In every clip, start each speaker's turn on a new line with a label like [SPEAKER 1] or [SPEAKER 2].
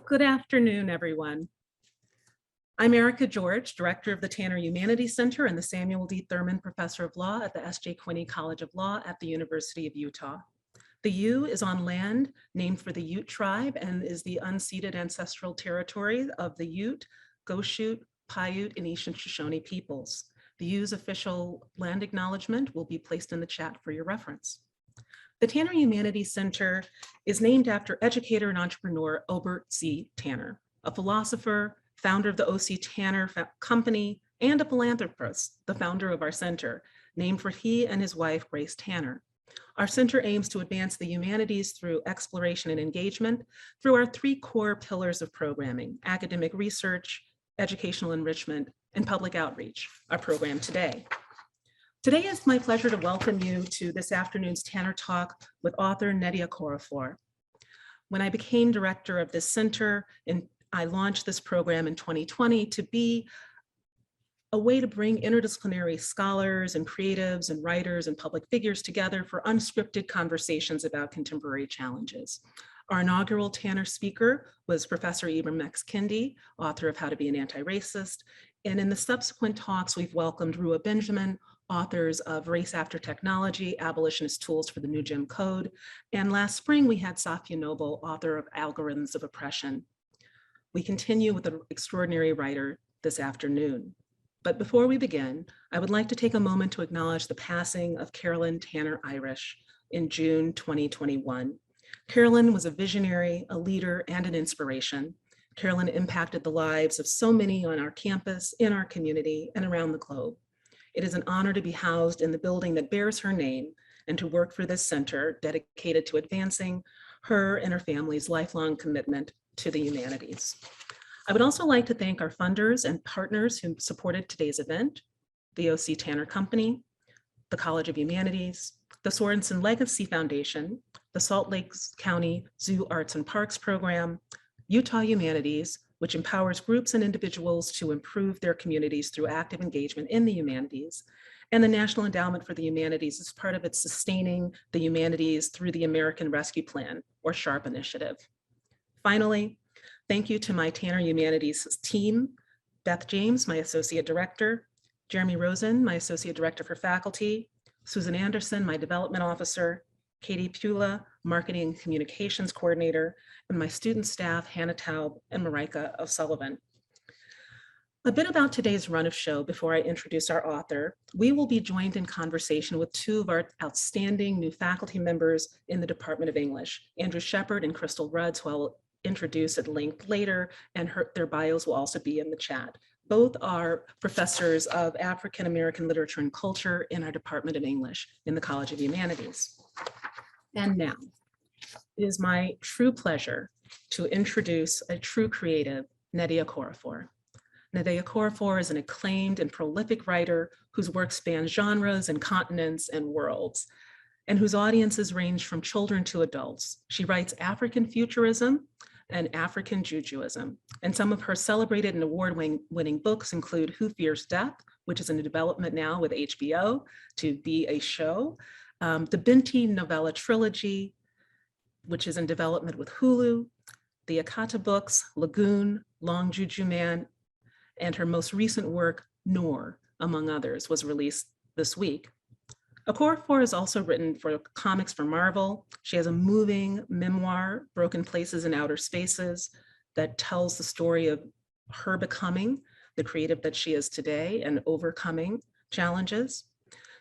[SPEAKER 1] Good afternoon, everyone. I'm Erika George, Director of the Tanner Humanities Center and the Samuel D. Thurman Professor of Law at the S.J. Quinney College of Law at the University of Utah. The U is on land named for the Ute tribe and is the unceded ancestral territory of the Ute, Goshute, Paiute, and Eastern Shoshone peoples. The U's official land acknowledgement will be placed in the chat for your reference. The Tanner Humanities Center is named after educator and entrepreneur Obert C. Tanner, a philosopher, founder of the O.C. Tanner Company, and a philanthropist, the founder of our center, named for he and his wife, Grace Tanner. Our center aims to advance the humanities through exploration and engagement through our three core pillars of programming: academic research, educational enrichment, and public outreach. Our program today. Today it's my pleasure to welcome you to this afternoon's Tanner Talk with author Nnedi Okorafor. When I became director of this center, and I launched this program in 2020 to be a way to bring interdisciplinary scholars and creatives and writers and public figures together for unscripted conversations about contemporary challenges. Our inaugural Tanner speaker was Professor Ibram X. Kendi, author of How to Be an Anti-Racist. And in the subsequent talks, we've welcomed Ruha Benjamin, authors of Race After Technology, Abolitionist Tools for the New Jim Code. And last spring, we had Safia Noble, author of Algorithms of Oppression. We continue with an extraordinary writer this afternoon. But before we begin, I would like to take a moment to acknowledge the passing of Carolyn Tanner Irish in June 2021. Carolyn was a visionary, a leader, and an inspiration. Carolyn impacted the lives of so many on our campus, in our community, and around the globe. It is an honor to be housed in the building that bears her name and to work for this center dedicated to advancing her and her family's lifelong commitment to the humanities. I would also like to thank our funders and partners who supported today's event: the O.C. Tanner Company, the College of Humanities, the Sorensen Legacy Foundation, the Salt Lake County Zoo Arts and Parks Program, Utah Humanities, which empowers groups and individuals to improve their communities through active engagement in the humanities, and the National Endowment for the Humanities as part of its Sustaining the Humanities Through the American Rescue Plan, or SHARP initiative. Finally, thank you to my Tanner Humanities team: Beth James, my Associate Director; Jeremy Rosen, my Associate Director for Faculty; Susan Anderson, my Development Officer; Katie Pula, Marketing and Communications Coordinator; and my student staff, Hannah Taub and Marika O'Sullivan. A bit about today's run of show before I introduce our author. We will be joined in conversation with two of our outstanding new faculty members in the Department of English, Andrew Shepard and Crystal Rudds, who I will introduce at length later, and their bios will also be in the chat. Both are professors of African American literature and culture in our Department of English in the College of Humanities. And now, it is my true pleasure to introduce a true creative, Nnedi Okorafor. Nnedi Okorafor is an acclaimed and prolific writer whose work spans genres and continents and worlds, and whose audiences range from children to adults. She writes Africanfuturism and Africanjujuism, and some of her celebrated and award-winning books include Who Fears Death, which is in development now with HBO to be a show, the BINTI novella trilogy, which is in development with Hulu, the AKATA books, Lagoon, Long Juju Man, and her most recent work, NOOR, among others, was released this week. Okorafor has also written for comics for Marvel. She has a moving memoir, Broken Places in Outer Spaces, that tells the story of her becoming the creative that she is today and overcoming challenges.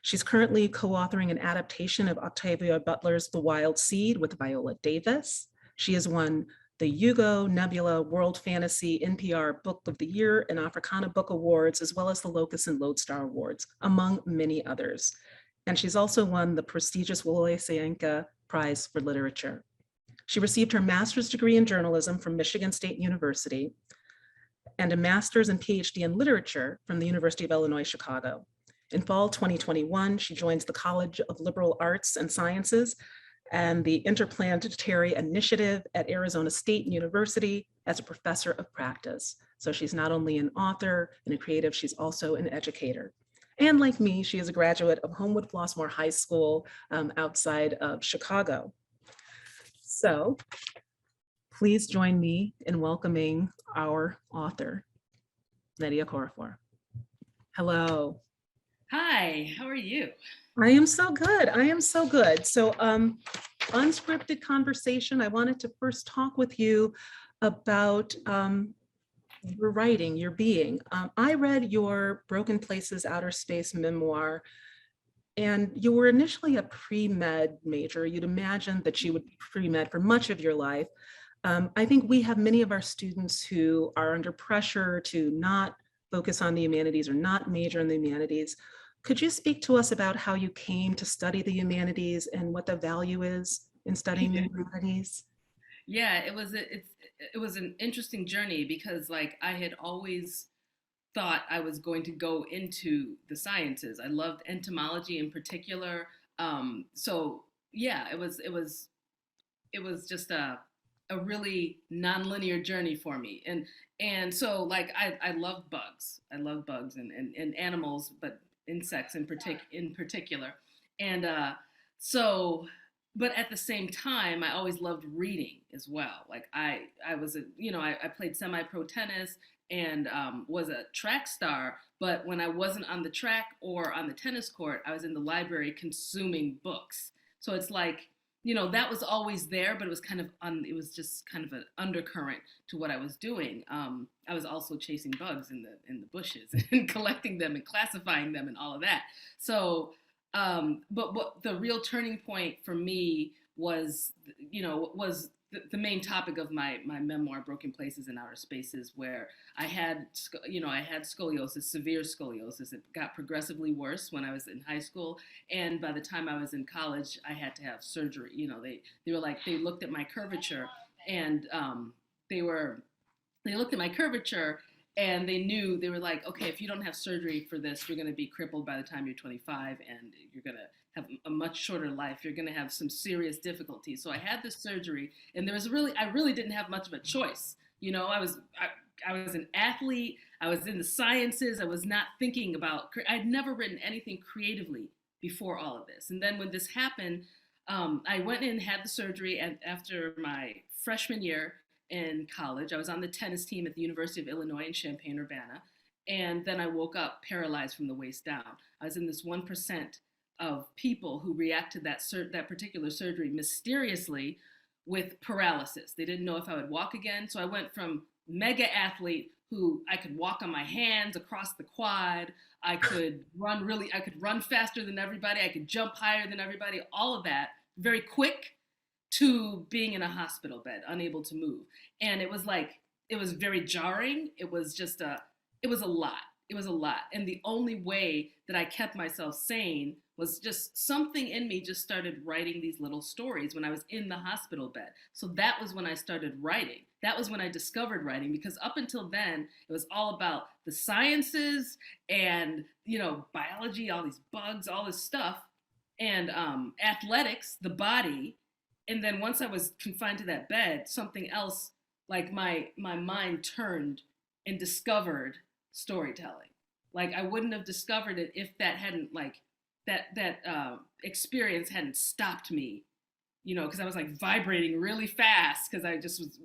[SPEAKER 1] She's currently co-authoring an adaptation of Octavia Butler's The Wild Seed with Viola Davis. She has won the Hugo, Nebula, World Fantasy, NPR Book of the Year, and Africana Book Awards, as well as the Locus and Lodestar Awards, among many others. And she's also won the prestigious Wole Soyinka Prize for Literature. She received her master's degree in journalism from Michigan State University and a master's and PhD in literature from the University of Illinois, Chicago. In fall 2021, she joins the College of Liberal Arts and Sciences and the Interplanetary Initiative at Arizona State University as a professor of practice. So she's not only an author and a creative, she's also an educator. And like me, she is a graduate of Homewood Flossmoor High School outside of Chicago. So Please join me in welcoming our author, Nnedi Okorafor. Hello.
[SPEAKER 2] Hi, how are you?
[SPEAKER 1] I am so good. I am so good. So unscripted conversation. I wanted to first talk with you about your writing, your being. I read your Broken Places Outer Space memoir, and you were initially a pre-med major. You'd imagined that you would be pre-med for much of your life. I think we have many of our students who are under pressure to not focus on the humanities or not major in the humanities. Could you speak to us about how you came to study the humanities and what the value is in studying the humanities?
[SPEAKER 2] Yeah, it was an interesting journey because like I had always thought I was going to go into the sciences. I loved entomology in particular. So yeah, it was just a really nonlinear journey for me. And so like I love bugs. I love bugs and animals, but insects in particular. And so but at the same time, I always loved reading as well. Like I was I played semi-pro tennis and was a track star. But when I wasn't on the track or on the tennis court, I was in the library consuming books. So it's like that was always there, but it was it was just kind of an undercurrent to what I was doing. I was also chasing bugs in the bushes and collecting them and classifying them and all of that. So, but what the real turning point for me was, the main topic of my memoir, Broken Places in Outer Spaces, where I had scoliosis, severe scoliosis. It got progressively worse when I was in high school, and by the time I was in college, I had to have surgery. They were like they looked at my curvature, and they were they looked at my curvature and they were like, okay, if you don't have surgery for this, you're going to be crippled by the time you're 25 and you're going to have a much shorter life. You're going to have some serious difficulties. So I had this surgery, and I really didn't have much of a choice. I was an athlete. I was in the sciences. I was not thinking about, I'd never written anything creatively before all of this. And then when this happened, I went in and had the surgery, and after my freshman year in college, I was on the tennis team at the University of Illinois in Champaign-Urbana, and then I woke up paralyzed from the waist down. I was in this 1% of people who react to that particular surgery mysteriously with paralysis. They didn't know if I would walk again, so I went from mega athlete who I could walk on my hands across the quad. I could run faster than everybody. I could jump higher than everybody. All of that very quick to being in a hospital bed, unable to move. And it was very jarring. It was a lot. It was a lot. And the only way that I kept myself sane was just something in me just started writing these little stories when I was in the hospital bed. So that was when I started writing. That was when I discovered writing, because up until then, it was all about the sciences and, biology, all these bugs, all this stuff, and athletics, the body. And then once I was confined to that bed, something else, like my mind turned and discovered storytelling. Like I wouldn't have discovered it if that hadn't that experience hadn't stopped me, because I was like vibrating really fast because I just was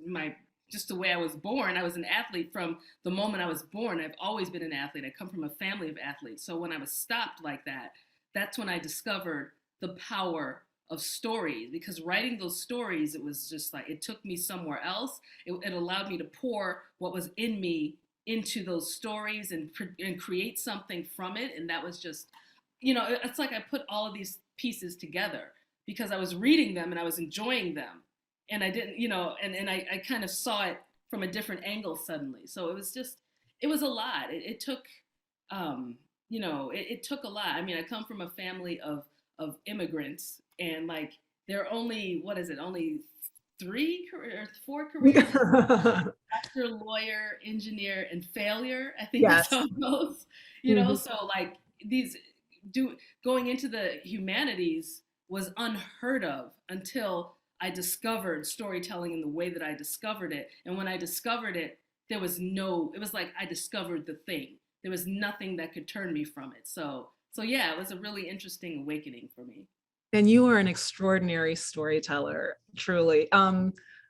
[SPEAKER 2] just the way I was born. I was an athlete from the moment I was born. I've always been an athlete. I come from a family of athletes. So when I was stopped like that, that's when I discovered the power of stories, because writing those stories, it was just like it took me somewhere else. It allowed me to pour what was in me into those stories and create something from it. And that was just, it's like I put all of these pieces together because I was reading them and I was enjoying them, and I didn't, and I kind of saw it from a different angle suddenly. So it was a lot. It took it took a lot. I mean, I come from a family of immigrants, and like there are only only three or four careers: doctor, lawyer, engineer, and failure. I think
[SPEAKER 1] Yes.
[SPEAKER 2] that's how it goes. So like these going into the humanities was unheard of until I discovered storytelling in the way that I discovered it. And when I discovered it, it was like I discovered the thing. There was nothing that could turn me from it. So yeah, it was a really interesting awakening for me.
[SPEAKER 1] And you are an extraordinary storyteller, truly.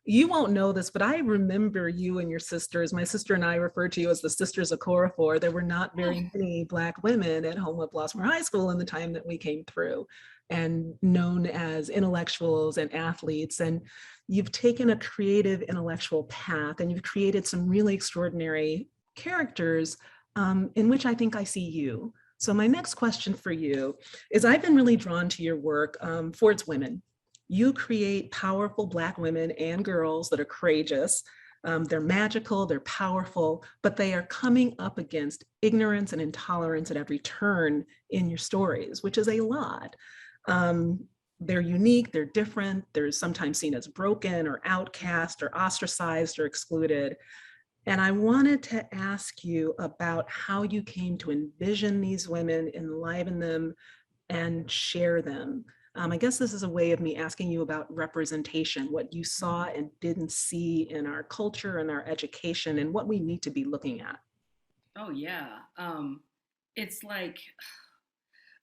[SPEAKER 1] You won't know this, but I remember you and your sisters. My sister and I refer to you as the Sisters Okorafor. There were not
[SPEAKER 2] Oh,
[SPEAKER 1] very many Black women at Homewood Blossom High School in the time that we came through, and known as intellectuals and athletes. And you've taken a creative intellectual path, and you've created some really extraordinary characters in which I think I see you. So my next question for you is, I've been really drawn to your work for its women. You create powerful Black women and girls that are courageous. They're magical, they're powerful, but they are coming up against ignorance and intolerance at every turn in your stories, which is a lot. They're unique, they're different, they're sometimes seen as broken or outcast or ostracized or excluded. And I wanted to ask you about how you came to envision these women, enliven them, and share them. I guess this is a way of me asking you about representation, what you saw and didn't see in our culture and our education, and what we need to be looking at.
[SPEAKER 2] oh yeah. It's like,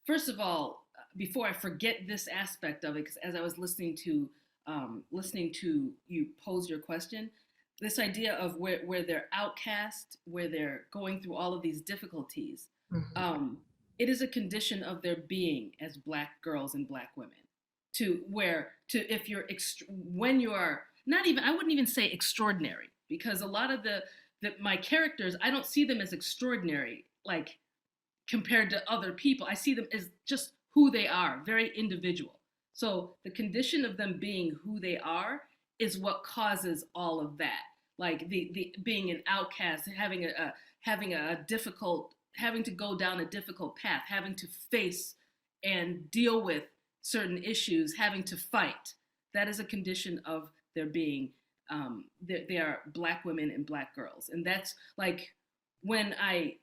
[SPEAKER 2] first of all, before I forget this aspect of it, because as I was listening to you pose your question, this idea of where they're outcast, where they're going through all of these difficulties,
[SPEAKER 1] Mhm.
[SPEAKER 2] um, it is a condition of their being as Black girls and Black women. To where to if you're when you are not even, I wouldn't even say extraordinary, because a lot of my characters, I don't see them as extraordinary, like compared to other people. I see them as just who they are, very individual. So the condition of them being who they are is what causes all of that. Like the being an outcast, having a difficult, having to go down a difficult path, having to face and deal with certain issues, having to fight. That is a condition of their being. They are Black women and Black girls, and that's like when I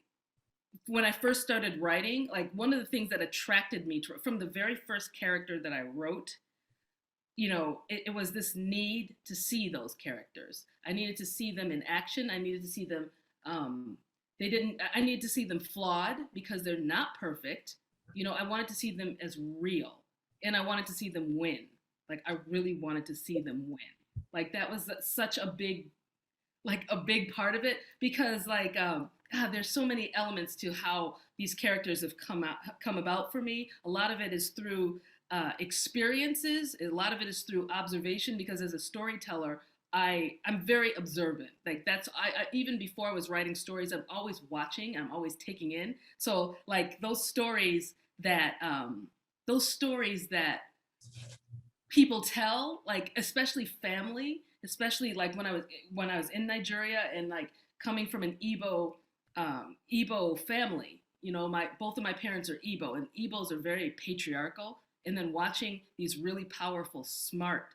[SPEAKER 2] first started writing, like one of the things that attracted me to, from the very first character that I wrote, it was this need to see those characters. I needed to see them in action. I needed to see them. They didn't. I needed to see them flawed because they're not perfect. I wanted to see them as real, and I wanted to see them win. Like I really wanted to see them win. Like that was such a big part of it, because God, there's so many elements to how these characters have come about for me. A lot of it is through experiences. A lot of it is through observation, because as a storyteller, I'm very observant. Like that's I even before I was writing stories, I'm always watching. I'm always taking in. So like those stories that people tell, like especially family, especially like when I was in Nigeria, and like coming from an Igbo family. My both of my parents are Igbo, and Igbos are very patriarchal. And then watching these really powerful, smart,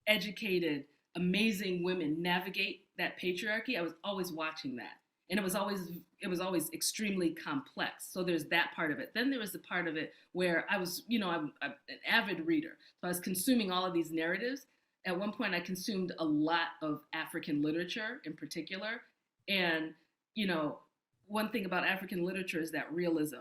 [SPEAKER 2] educated, amazing women navigate that patriarchy, I was always watching that, and it was always extremely complex. So there's that part of it. Then there was the part of it where I'm an avid reader, so I was consuming all of these narratives. At one point, I consumed a lot of African literature in particular, and you know, one thing about African literature is that realism,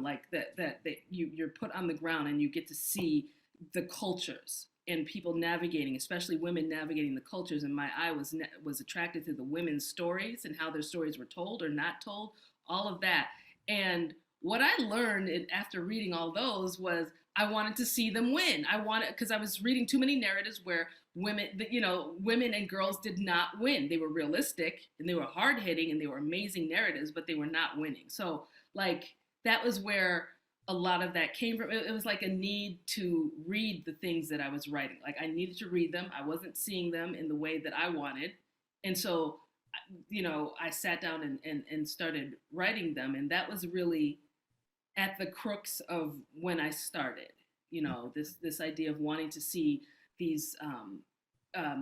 [SPEAKER 2] like that you're put on the ground and you get to see the cultures and people navigating, especially women navigating the cultures. And my eye was attracted to the women's stories and how their stories were told or not told, all of that. And what I learned after reading all those was I wanted to see them win. I wanted, because I was reading too many narratives where women and girls did not win. They were realistic and they were hard hitting and they were amazing narratives, but they were not winning. So like that was where a lot of that came from. It was like a need to read the things that I was writing. Like I needed to read them. I wasn't seeing them in the way that I wanted. And so, I sat down and started writing them. And that was really at the crux of when I started, this idea of wanting to see these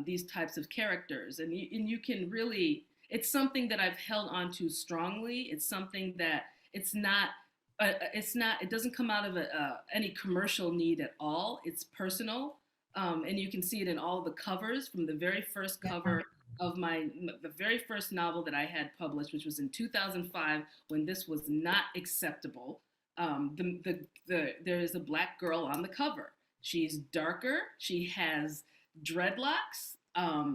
[SPEAKER 2] these types of characters. And you can really, it's something that I've held on to strongly. It's something that it doesn't come out of any commercial need at all. It's personal, and you can see it in all the covers, from the very first cover of the very first novel that I had published, which was in 2005, when this was not acceptable. There is a Black girl on the cover. She's darker. She has dreadlocks.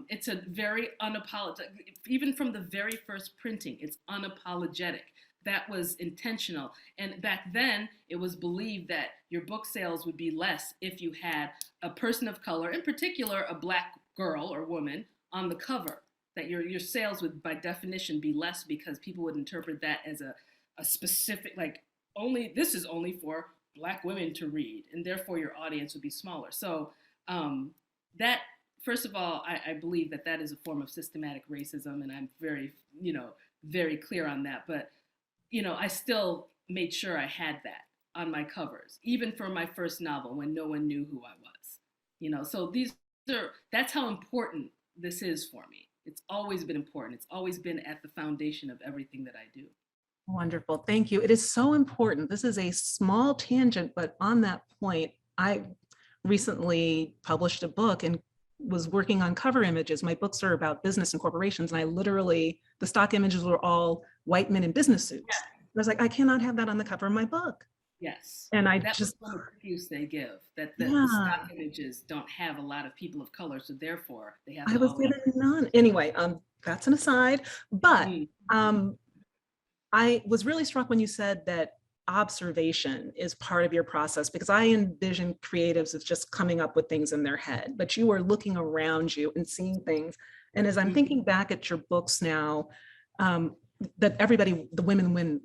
[SPEAKER 2] It's a very unapologetic, even from the very first printing, it's unapologetic. That was intentional. And back then, it was believed that your book sales would be less if you had a person of color, in particular, a Black girl or woman, on the cover. That your sales would, by definition, be less because people would interpret that as a specific, like, only this is only for Black women to read, and therefore your audience would be smaller. So that, first of all, I believe that that is a form of systematic racism, and I'm very, very clear on that. But, I still made sure I had that on my covers, even for my first novel when no one knew who I was. So that's how important this is for me. It's always been important. It's always been at the foundation of everything that I do.
[SPEAKER 1] Wonderful. Thank you. It is so important. This is a small tangent, but on that point, I recently published a book and was working on cover images. My books are about business and corporations, and the stock images were all white men in business suits.
[SPEAKER 2] Yeah.
[SPEAKER 1] I was like, I cannot have that on the cover of my book.
[SPEAKER 2] Yes.
[SPEAKER 1] And
[SPEAKER 2] that was one excuse they give, that the stock images don't have a lot of people of color, so therefore they have.
[SPEAKER 1] I was given none. Anyway, that's an aside. But I was really struck when you said that observation is part of your process, because I envision creatives as just coming up with things in their head, but you are looking around you and seeing things. And as I'm thinking back at your books now, that everybody, the women win,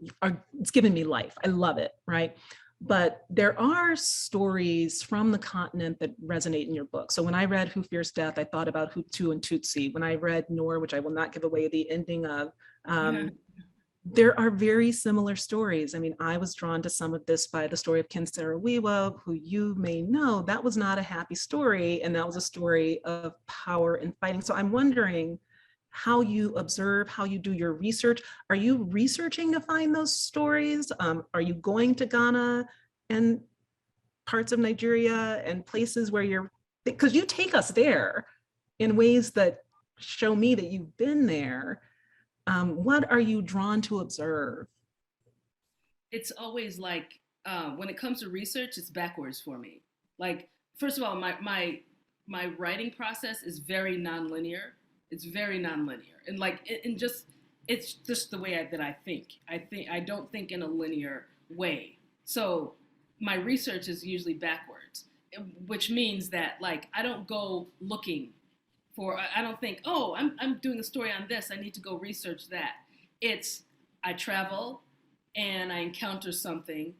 [SPEAKER 1] it's given me life. I love it, right? But there are stories from the continent that resonate in your book. So when I read Who Fears Death, I thought about Hutu and Tutsi. When I read NOOR, which I will not give away the ending of, there are very similar stories. I mean, I was drawn to some of this by the story of Kinsarawiwa, who you may know. That was not a happy story, and that was a story of power and fighting. So I'm wondering how you observe, how you do your research. Are you researching to find those stories? Are you going to Ghana and parts of Nigeria and places where because you take us there in ways that show me that you've been there. What are you drawn to observe?
[SPEAKER 2] It's always like, when it comes to research, it's backwards for me. Like, first of all, my writing process is very nonlinear. It's very nonlinear, and it's just the way that I think. I don't think in a linear way. So my research is usually backwards, which means that, like, I don't go looking for, I don't think, oh, I'm doing a story on this, I need to go research that. It's, I travel and I encounter something,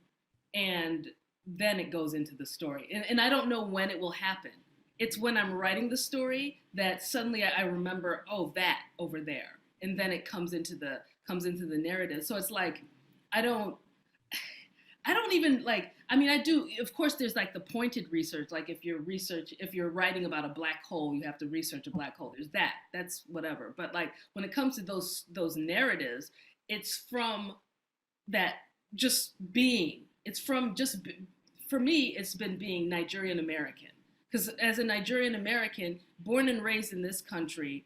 [SPEAKER 2] and then it goes into the story. And I don't know when it will happen. It's when I'm writing the story that suddenly I remember, oh, that over there. And then it comes into the narrative. So it's like, I don't even like, I mean, I do, of course, there's like the pointed research. Like if you're writing about a black hole, you have to research a black hole. There's that's whatever. But like when it comes to those narratives, it's from that just being, for me, it's been being Nigerian American. Because as a Nigerian American, born and raised in this country,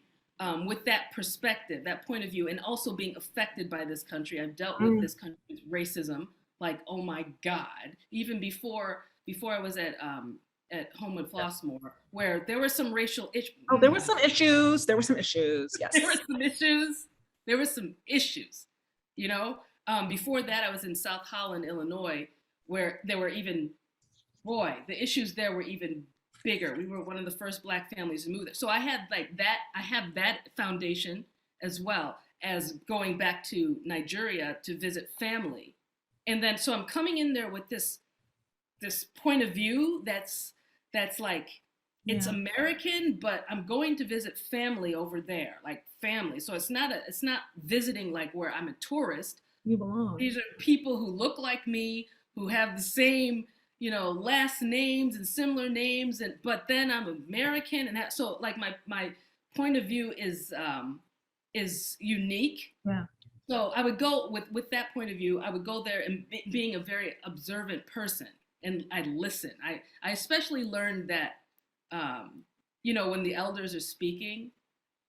[SPEAKER 2] with that perspective, that point of view, and also being affected by this country, I've dealt with this country's racism, like, oh my God, even before I was at home with Flossmoor, where there were some racial issues.
[SPEAKER 1] Oh, there were some issues. There were some issues. Yes.
[SPEAKER 2] There were some issues. Before that, I was in South Holland, Illinois, where there were even, the issues there were even bigger. We were one of the first Black families to move there. So I had I have that foundation, as well as going back to Nigeria to visit family. And then, so I'm coming in there with this point of view that's like, it's American, but I'm going to visit family over there, like family. So it's not visiting like where I'm a tourist.
[SPEAKER 1] You belong.
[SPEAKER 2] These are people who look like me, who have the same, last names and similar names, but then I'm American, and so like my point of view is unique. Yeah. So I would go with that point of view. I would go there and being a very observant person, and I listen. I especially learned that, when the elders are speaking,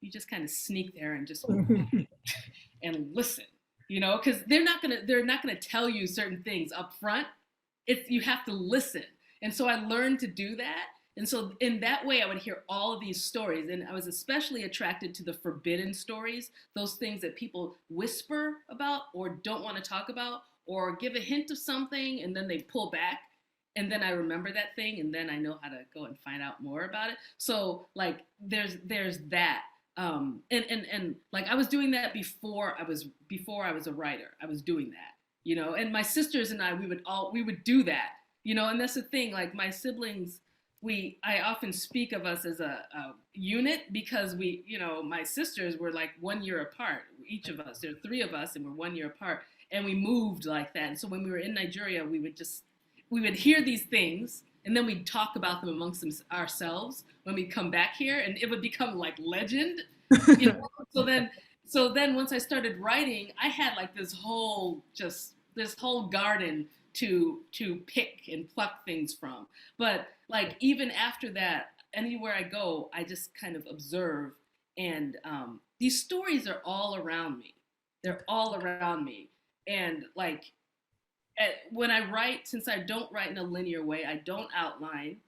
[SPEAKER 2] you just kind of sneak there and just and listen, because they're not gonna tell you certain things up front. You have to listen. And so I learned to do that. And so in that way, I would hear all of these stories. And I was especially attracted to the forbidden stories, those things that people whisper about or don't want to talk about, or give a hint of something and then they pull back. And then I remember that thing, and then I know how to go and find out more about it. So like there's that. And like I was doing that before I was a writer. I was doing that, you know. And my sisters and I, we would do that, you know. And that's the thing. Like my siblings, I often speak of us as a unit because we, you know, my sisters were like 1 year apart. Each of us, there are 3 of us, and we're 1 year apart, and we moved like that. And so when we were in Nigeria, we would hear these things, and then we'd talk about them amongst ourselves when we come back here, and it would become like legend, you know. So then once I started writing, I had like this whole garden to pick and pluck things from. But like even after that, anywhere I go, I just kind of observe, and these stories are all around me. They're all around me, and like when I write, since I don't write in a linear way, I don't outline.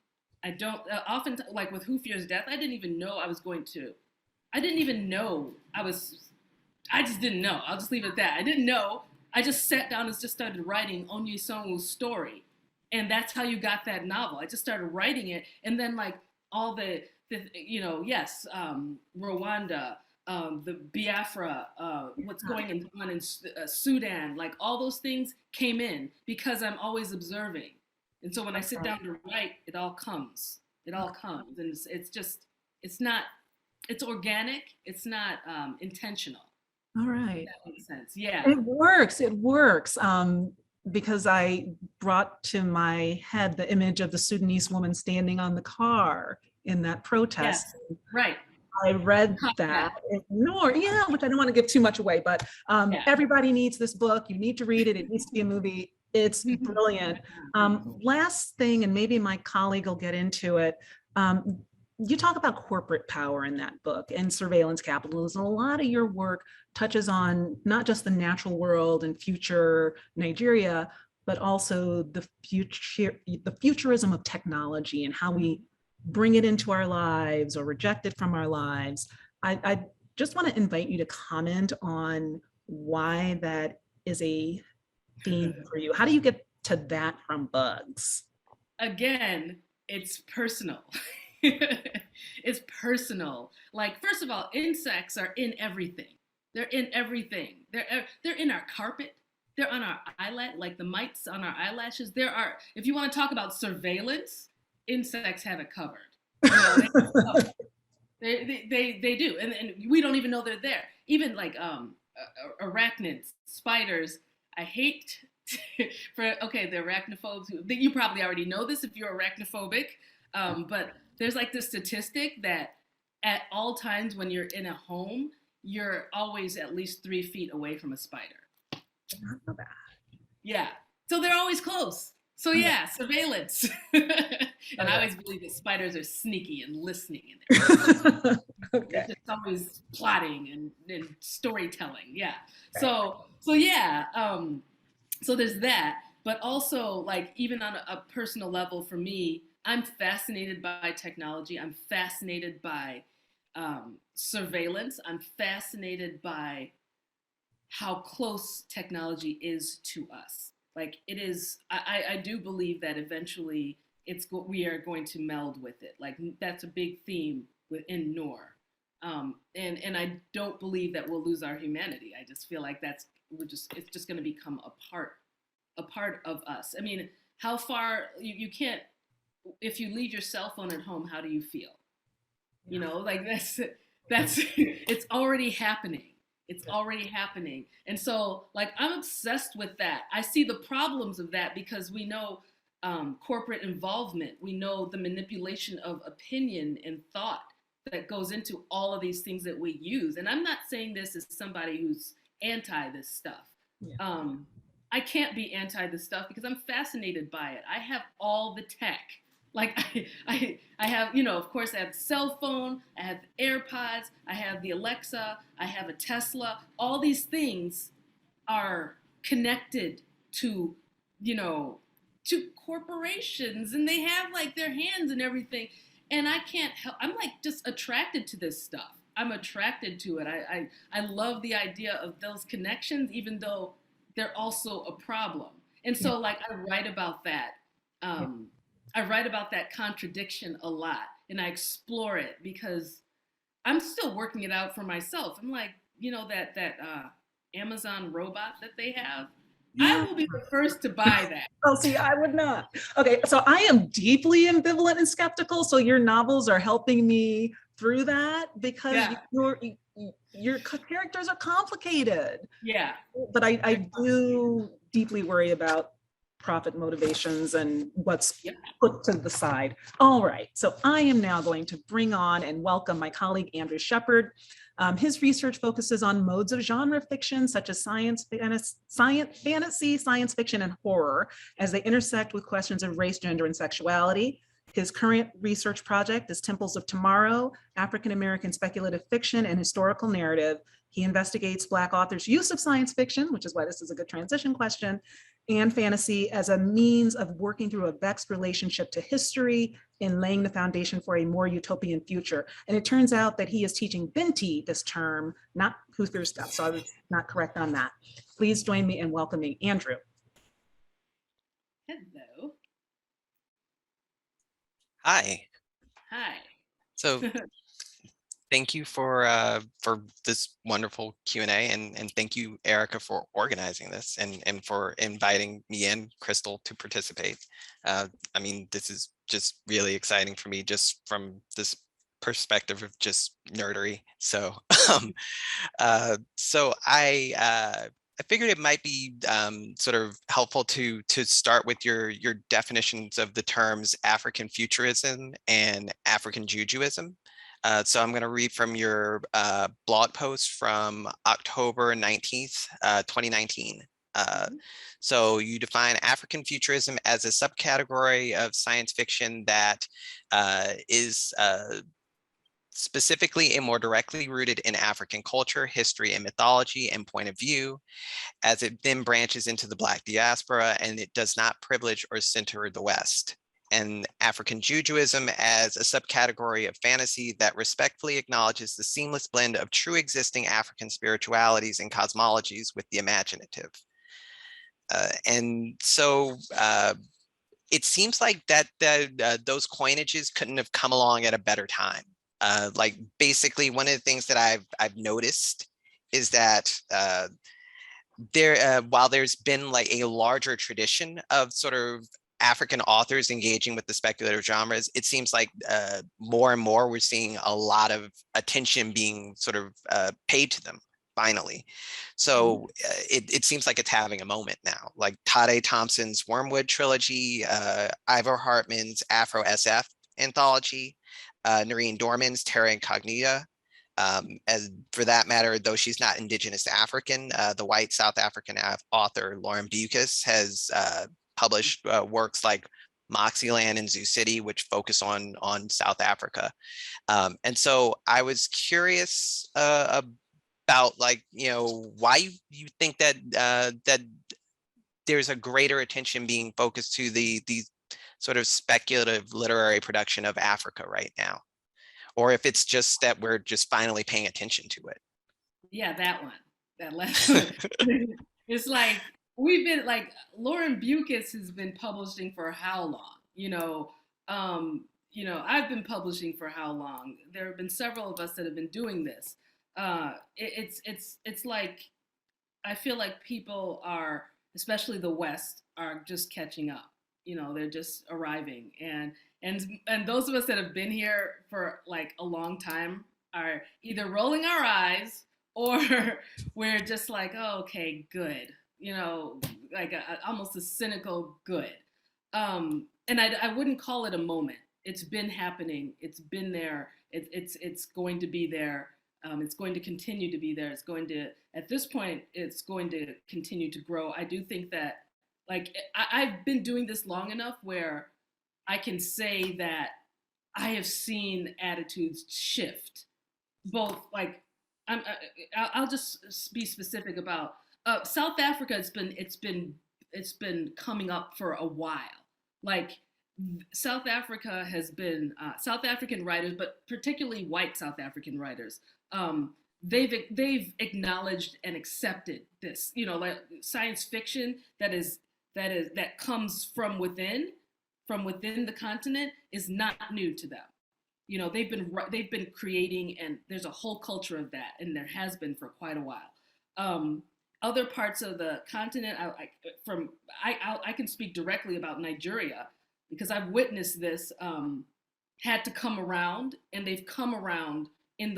[SPEAKER 2] I don't often, like with Who Fears Death, I didn't even know I was going to. I didn't even know I just didn't know. I'll just leave it at that. I didn't know. I just sat down and just started writing Onyesonwu's story. And that's how you got that novel. I just started writing it. And then like all the you know, yes, Rwanda, the Biafra, what's going on in Sudan, like all those things came in because I'm always observing. And so when I sit down to write, it all comes. It all comes. And it's organic. It's not intentional.
[SPEAKER 1] All right.
[SPEAKER 2] That makes sense. Yeah.
[SPEAKER 1] It works. It works. Because I brought to my head the image of the Sudanese woman standing on the car in that protest.
[SPEAKER 2] Yes. Right.
[SPEAKER 1] I read that in NOOR, yeah, which I don't want to give too much away, but everybody needs this book. You need to read it. It needs to be a movie. It's brilliant. Last thing, and maybe my colleague will get into it. You talk about corporate power in that book and surveillance capitalism. A lot of your work touches on not just the natural world and future Nigeria, but also the futurism of technology and how we bring it into our lives or reject it from our lives. I just want to invite you to comment on why that is a theme for you. How do you get to that from bugs?
[SPEAKER 2] Again, it's personal. It's personal. Like, first of all, insects are in everything. They're in everything. They're in our carpet. They're on our eyelash, like the mites on our eyelashes. If you want to talk about surveillance, insects have it covered. You know, they do, and we don't even know they're there. Even like arachnids, spiders. I hate the arachnophobes. You probably already know this if you're arachnophobic, but there's like this statistic that at all times when you're in a home, you're always at least 3 feet away from a spider. Yeah, so they're always close. So yeah, surveillance. And I always believe that spiders are sneaky and listening in there. Okay. They're just always plotting and storytelling. Yeah. So yeah. So there's that. But also, like, even on a personal level for me, I'm fascinated by technology. I'm fascinated by surveillance. I'm fascinated by how close technology is to us. Like it is, I do believe that eventually we are going to meld with it. Like that's a big theme within NOOR. And I don't believe that we'll lose our humanity. I just feel like it's just going to become a part of us. I mean, how far you can't, if you leave your cell phone at home, how do you feel? Yeah. You know, like that's it's already happening. It's already happening. And so like, I'm obsessed with that. I see the problems of that because we know corporate involvement. We know the manipulation of opinion and thought that goes into all of these things that we use. And I'm not saying this as somebody who's anti this stuff. Yeah. I can't be anti this stuff because I'm fascinated by it. I have all the tech. Like I have, you know, of course I have the cell phone, I have the AirPods, I have the Alexa, I have a Tesla. All these things are connected to, you know, to corporations, and they have like their hands and everything. And I can't help, I'm like just attracted to this stuff. I'm attracted to it. I love the idea of those connections, even though they're also a problem. And
[SPEAKER 1] Yeah.
[SPEAKER 2] so like I write about that.
[SPEAKER 1] Yeah.
[SPEAKER 2] I write about that contradiction a lot, and I explore it because I'm still working it out for myself. I'm like, that Amazon robot that they have. I
[SPEAKER 1] Yeah.
[SPEAKER 2] will be the first to buy that.
[SPEAKER 1] Oh, see, I would not. Okay, so I am deeply ambivalent and skeptical. So your novels are helping me through that because
[SPEAKER 2] Yeah,
[SPEAKER 1] your characters are complicated.
[SPEAKER 2] yeah.
[SPEAKER 1] But I do deeply worry about profit motivations and what's
[SPEAKER 2] Yep.
[SPEAKER 1] put to the side. All right, so I am now going to bring on and welcome my colleague, Andrew Shepard. His research focuses on modes of genre fiction, such as science fantasy, science fiction, and horror, as they intersect with questions of race, gender, and sexuality. His current research project is Temples of Tomorrow, African-American speculative fiction and historical narrative. He investigates Black authors' use of science fiction, which is why this is a good transition question, and fantasy as a means of working through a vexed relationship to history and laying the foundation for a more utopian future. And it turns out that he is teaching BINTI this term, not Huther stuff, so I was not correct on that. Please join me in welcoming Andrew.
[SPEAKER 2] Hello.
[SPEAKER 3] Hi.
[SPEAKER 2] Hi.
[SPEAKER 3] So thank you for this wonderful Q&A, and thank you, Erica, for organizing this and for inviting me and Crystal to participate. I mean, this is just really exciting for me, just from this perspective of just nerdery. So I figured it might be sort of helpful to start with your definitions of the terms Africanfuturism and Africanjujuism. So I'm going to read from your blog post from October 19th, 2019. So you define Africanfuturism as a subcategory of science fiction that is specifically and more directly rooted in African culture, history, and mythology and point of view, as it then branches into the Black diaspora, and it does not privilege or center the West. And Africanjujuism as a subcategory of fantasy that respectfully acknowledges the seamless blend of true existing African spiritualities and cosmologies with the imaginative. And so it seems like that those coinages couldn't have come along at a better time. Like basically one of the things that I've noticed is that while there's been like a larger tradition of sort of African authors engaging with the speculative genres, it seems like more and more we're seeing a lot of attention being sort of paid to them finally. So it seems like it's having a moment now, like Tade Thompson's Wormwood trilogy, Ivor Hartman's Afro SF anthology, Noreen Dorman's Terra Incognita. As for that matter, though she's not indigenous African, the white South African author Lauren Bucas has published works like Moxieland and Zoo City, which focus on South Africa. And so I was curious about, like, why you think that that there's a greater attention being focused to the sort of speculative literary production of Africa right now, or if it's just that we're just finally paying attention to it.
[SPEAKER 2] Yeah, that one. That last one. It's like we've been like Lauren Bucas has been publishing for how long? I've been publishing for how long? There have been several of us that have been doing this. It's like I feel like people are, especially the West, are just catching up. They're just arriving, and those of us that have been here for like a long time are either rolling our eyes or we're just like, oh, okay, good. Like almost a cynical good. And I wouldn't call it a moment. It's been happening. It's been there. It's going to be there. It's going to continue to be there. It's going to, at this point, it's going to continue to grow. I do think that, like, I've been doing this long enough where I can say that I have seen attitudes shift. Both, like, I'll just be specific about South Africa. It's been coming up for a while. Like South Africa has been South African writers, but particularly white South African writers. They've acknowledged and accepted this, you know, like science fiction that comes from within the continent is not new to them. You know, they've been creating, and there's a whole culture of that, and there has been for quite a while. Other parts of the continent, I can speak directly about Nigeria because I've witnessed this, had to come around, and they've come around in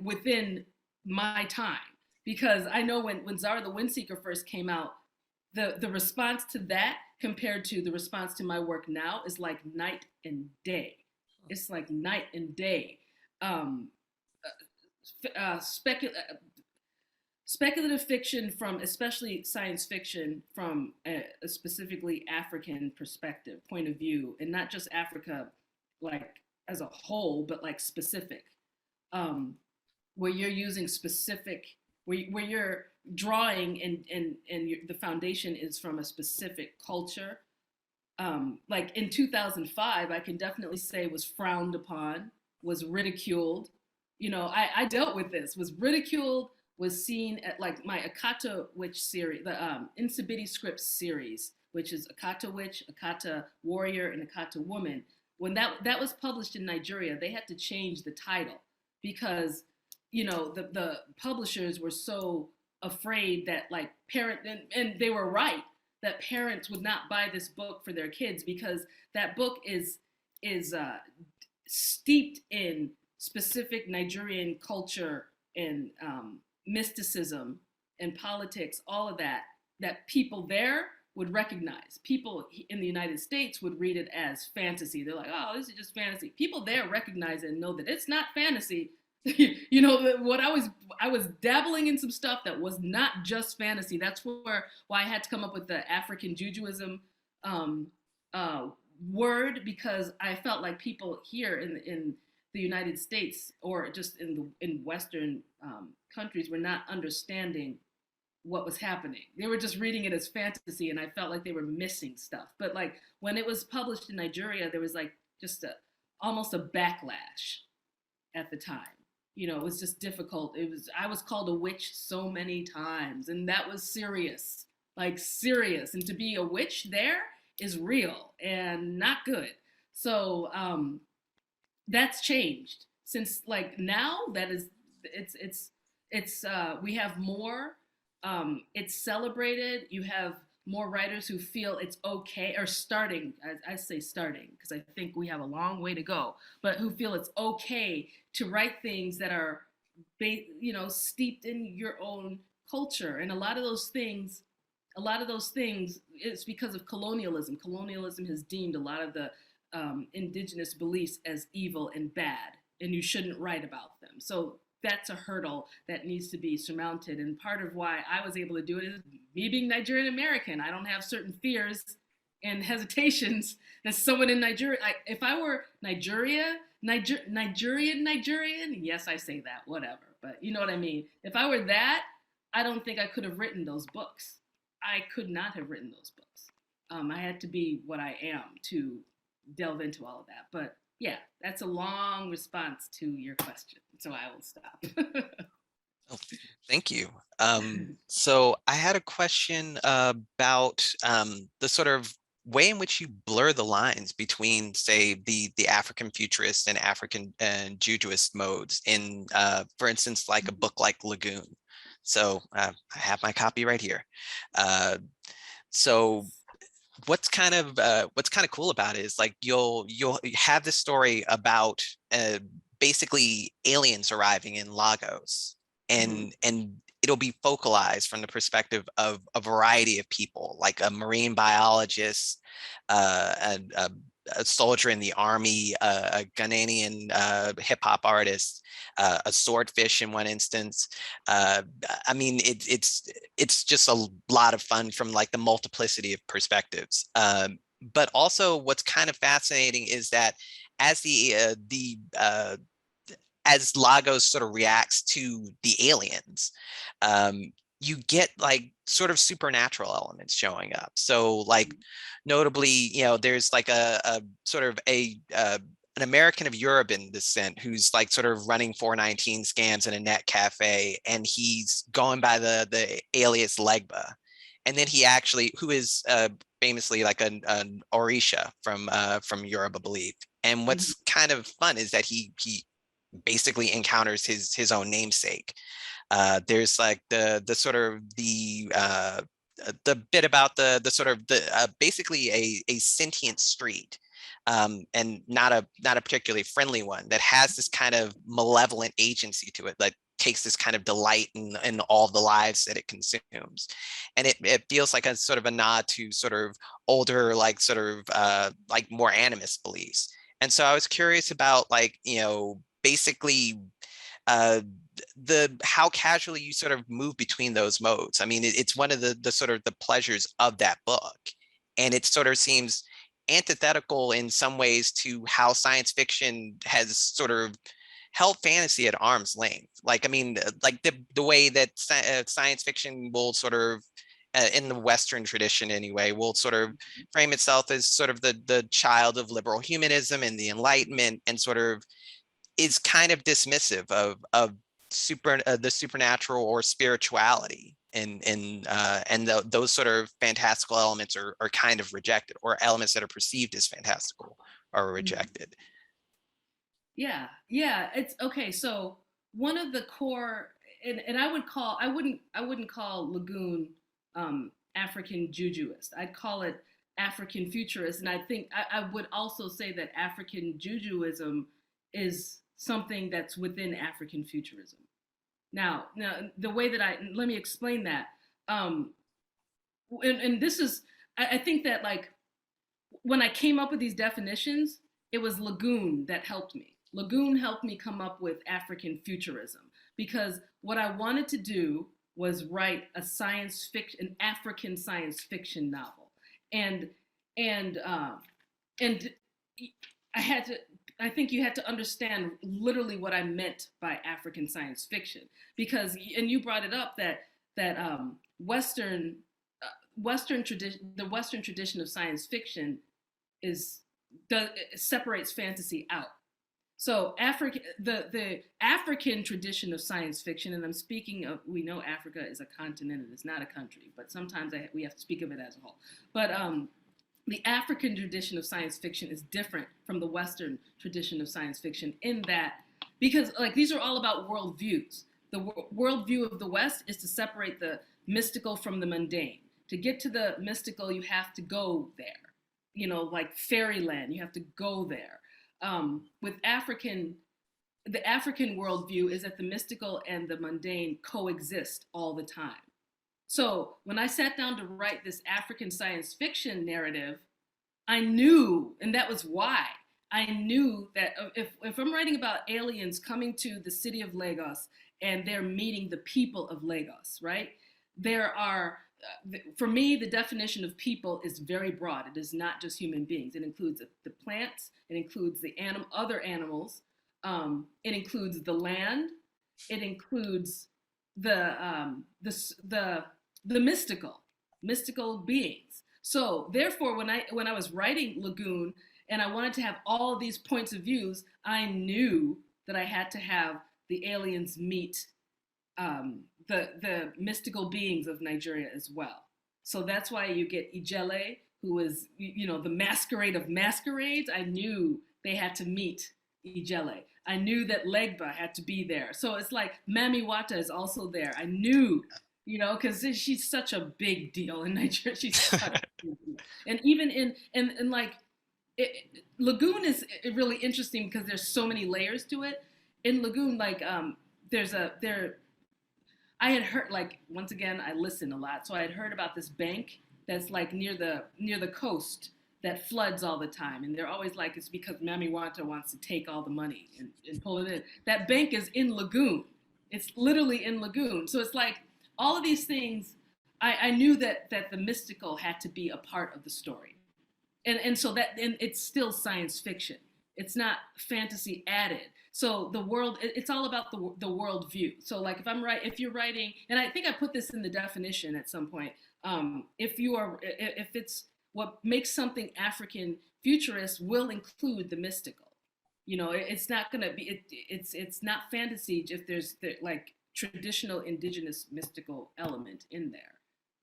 [SPEAKER 2] within my time, because I know when ZAHRAH the Windseeker first came out, the response to that compared to the response to my work now is like night and day. It's like night and day. Speculative fiction, from especially science fiction, from a specifically African perspective, point of view, and not just Africa like as a whole, but like specific, where you're using specific, where you're drawing and the foundation is from a specific culture. Like in 2005, I can definitely say was frowned upon, was ridiculed. You know, I dealt with this, was ridiculed, was seen at like my AKATA Witch series, the Insibidi Scripts series, which is AKATA Witch, AKATA Warrior, and AKATA Woman. When that was published in Nigeria, they had to change the title because, you know, the publishers were so afraid that like and they were right, that parents would not buy this book for their kids because that book is steeped in specific Nigerian culture and mysticism and politics, all of that people there would recognize. People in the United States would read it as fantasy. They're like, oh, this is just fantasy. People there recognize it and know that it's not fantasy. You know, what I was dabbling in some stuff that was not just fantasy. That's why I had to come up with the Africanjujuism word, because I felt like people here in the United States, or just in Western countries, were not understanding what was happening. They were just reading it as fantasy, and I felt like they were missing stuff. But like when it was published in Nigeria, there was like just almost a backlash at the time. You know, it was just difficult. I was called a witch so many times, and that was serious, like serious. And to be a witch there is real and not good. So that's changed since, like, now that is, it's we have more, it's celebrated. You have more writers who feel it's okay, or starting, I say starting, because I think we have a long way to go, but who feel it's okay to write things that are, you know, steeped in your own culture. And a lot of those things, it's because of colonialism. Colonialism has deemed a lot of the indigenous beliefs as evil and bad, and you shouldn't write about them. So that's a hurdle that needs to be surmounted. And part of why I was able to do it is me being Nigerian American. I don't have certain fears and hesitations that someone in Nigeria, if I were Nigerian, yes, I say that, whatever. But you know what I mean? If I were that, I don't think I could have written those books. I could not have written those books. I had to be what I am to delve into all of that. But yeah, that's a long response to your question, so I will stop.
[SPEAKER 3] Oh, thank you. So I had a question about the sort of way in which you blur the lines between, say, the African futurist and African and Jujuist modes in, for instance, like a book like Lagoon. So I have my copy right here. So what's kind of cool about it is, like, you'll have this story about basically aliens arriving in Lagos, and it'll be focalized from the perspective of a variety of people, like a marine biologist, a soldier in the army, a Ghanaian hip hop artist, a swordfish in one instance. I mean, it's just a lot of fun from like the multiplicity of perspectives. But also, what's kind of fascinating is that as as Lagos sort of reacts to the aliens, you get like sort of supernatural elements showing up. So like notably, you know, there's like a sort of an American of Yoruban descent who's like sort of running 419 scams in a net cafe, and he's going by the alias Legba. And then he actually, who is famously like an Orisha from Yoruba belief. And what's kind of fun is that he basically encounters his own namesake. There's like the sort of the bit about the sort of the basically a sentient street, and not a particularly friendly one, that has this kind of malevolent agency to it that takes this kind of delight in all the lives that it consumes. And it feels like a sort of a nod to sort of older, like sort of like more animist beliefs. And so I was curious about, like, you know, basically how casually you sort of move between those modes. I mean, it's one of the sort of the pleasures of that book. And it sort of seems antithetical in some ways to how science fiction has sort of held fantasy at arm's length. Like, I mean, like the way that science fiction will sort of, in the Western tradition anyway, will sort of frame itself as sort of the child of liberal humanism and the Enlightenment, and sort of is kind of dismissive of the supernatural or spirituality, and those sort of fantastical elements are kind of rejected, or elements that are perceived as fantastical are rejected.
[SPEAKER 2] Yeah, it's okay. So one of the core, and I wouldn't call Lagoon Africanjujuist. I'd call it Africanfuturist, and I think I would also say that Africanjujuism is something that's within Africanfuturism. Now, the way that let me explain that. And this is, I think that, like, when I came up with these definitions, it was Lagoon that helped me. Lagoon helped me come up with Africanfuturism, because what I wanted to do was write an African science fiction novel, and I think you had to understand literally what I meant by African science fiction, because, and you brought it up, that the Western tradition of science fiction separates fantasy out. So the African tradition of science fiction, and I'm speaking of, we know Africa is a continent, it is not a country, but sometimes we have to speak of it as a whole. But the African tradition of science fiction is different from the Western tradition of science fiction, in that, because, like, these are all about worldviews. The worldview of the West is to separate the mystical from the mundane. To get to the mystical, you have to go there. You know, like fairyland, you have to go there. With the African worldview is that the mystical and the mundane coexist all the time. So when I sat down to write this African science fiction narrative, I knew, and that was why, I knew that if I'm writing about aliens coming to the city of Lagos and they're meeting the people of Lagos, right? There are, for me, the definition of people is very broad. It is not just human beings. It includes the plants, it includes the other animals, it includes the land, it includes the mystical beings. So therefore, when I was writing Lagoon and I wanted to have all of these points of views, I knew that I had to have the aliens meet the mystical beings of Nigeria as well. So that's why you get Ijele, who is, you know, the masquerade of masquerades. I knew they had to meet Ijele. I knew that Legba had to be there. So it's like Mami Wata is also there. I knew, you know, because she's such a big deal in Nigeria. She's such a big deal. And even in like, Lagoon is really interesting because there's so many layers to it. In Lagoon, like, I had heard, like, once again, I listen a lot. So I had heard about this bank that's like near the coast that floods all the time. And they're always like, it's because Mami Wata wants to take all the money and pull it in. That bank is in Lagoon. It's literally in Lagoon. So it's like all of these things, I knew that the mystical had to be a part of the story. And so that, and it's still science fiction. It's not fantasy added. So the world, it's all about the world view. So like if you're writing, and I think I put this in the definition at some point, if it's what makes something African futurist will include the mystical. You know, it's not gonna be, it's not fantasy if there's like traditional indigenous mystical element in there.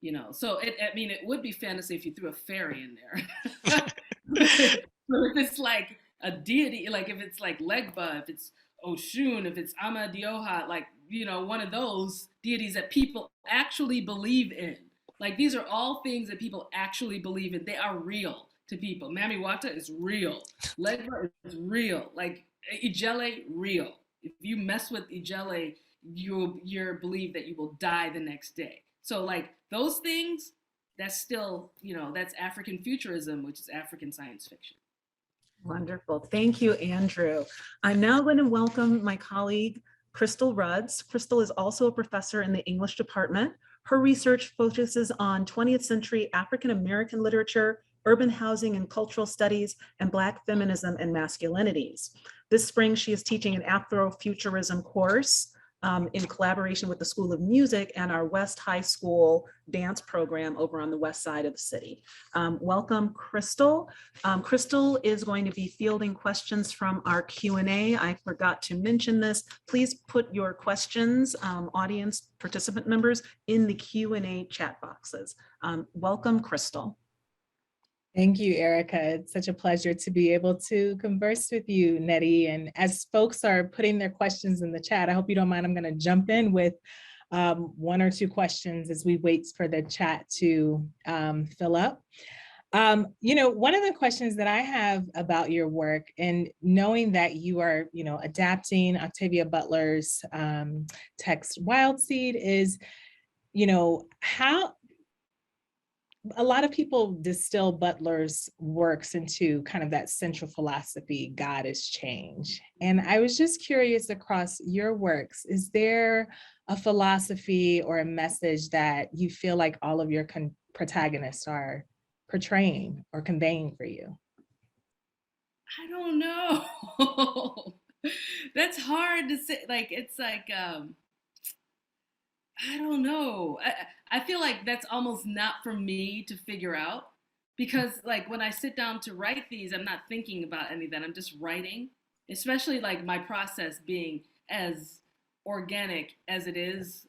[SPEAKER 2] You know, so I mean, it would be fantasy if you threw a fairy in there. But if it's like a deity, like if it's like Legba, if it's Oshun, if it's Amadioha, like, you know, one of those deities that people actually believe in. Like these are all things that people actually believe in. They are real to people. Mami Wata is real. Legba is real. Like Ijele, real. If you mess with Ijele, you're believed that you will die the next day. So like those things, that's still, you know, that's African futurism, which is African science fiction.
[SPEAKER 1] Wonderful. Thank you, Andrew. I'm now going to welcome my colleague, Crystal Rudds. Crystal is also a professor in the English department. Her research focuses on 20th century African-American literature, urban housing and cultural studies, and Black feminism and masculinities. This spring, she is teaching an Afrofuturism course in collaboration with the School of Music and our West High School dance program over on the west side of the city. Welcome, Crystal. Crystal is going to be fielding questions from our Q&A. I forgot to mention this. Please put your questions, audience participant members, in the Q&A chat boxes. Welcome, Crystal.
[SPEAKER 4] Thank you, Erika. It's such a pleasure to be able to converse with you, Nnedi. And as folks are putting their questions in the chat, I hope you don't mind, I'm going to jump in with one or two questions as we wait for the chat to fill up. You know, one of the questions that I have about your work, and knowing that you are, you know, adapting Octavia Butler's text Wild Seed, is, you know, how a lot of people distill Butler's works into kind of that central philosophy, God is change. And I was just curious, across your works, is there a philosophy or a message that you feel like all of your protagonists are portraying or conveying for you?
[SPEAKER 2] I don't know. That's hard to say. Like, it's like, I don't know. I feel like that's almost not for me to figure out, because like when I sit down to write these, I'm not thinking about any of that. I'm just writing, especially like my process being as organic as it is.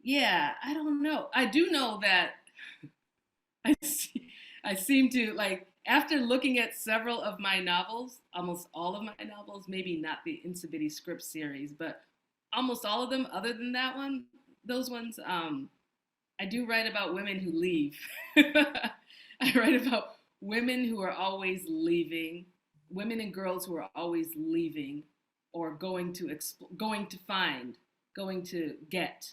[SPEAKER 2] Yeah, I don't know. I do know that I seem to, like, after looking at several of my novels, almost all of my novels, maybe not the Insibidi script series, but almost all of them, other than that one, those ones, I do write about women who leave. I write about women who are always leaving, women and girls who are always leaving, or going to find, going to get,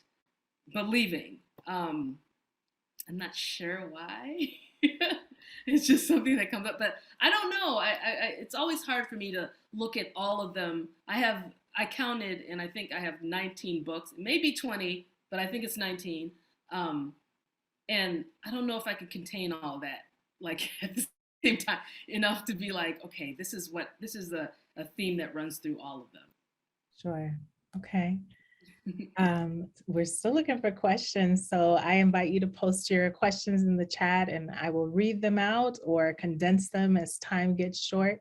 [SPEAKER 2] but leaving. I'm not sure why. It's just something that comes up, but I don't know. It's always hard for me to look at all of them. I counted, and I think I have 19 books, maybe 20, but I think it's 19. And I don't know if I could contain all that, like at the same time, enough to be like, okay, this is a theme that runs through all of them.
[SPEAKER 4] Sure. Okay. We're still looking for questions, so I invite you to post your questions in the chat and I will read them out or condense them as time gets short.